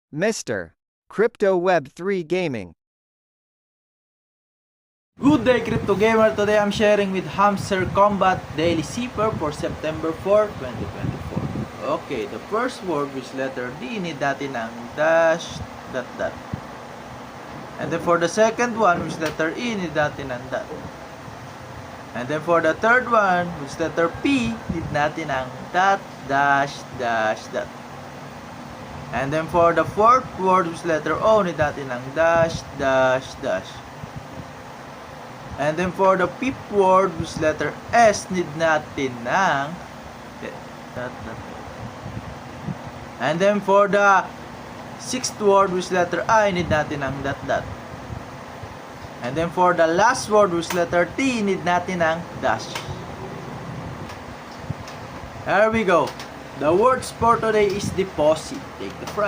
Mr. Crypto Web 3 Gaming. Good day, Crypto Gamer. Today I'm sharing with Hamster Combat Daily Zipper for September 4, 2024. Okay, the first word which letter D, need natin ang dash, dot, dot. And then for the second one, which letter E, need natin ang dot. And then for the third one, which letter P, need natin ang dot, dash, dash, dot. And then for the fourth word, which letter O, need natin ang dash, dash, dash. And then for the fifth word, which letter S, need natin ng dot, dot. And then for the sixth word, which letter I, need natin ang dot, dot. And then for the last word, which letter T, need natin ang dash. There we go. The words for today is deposit. Take the prize.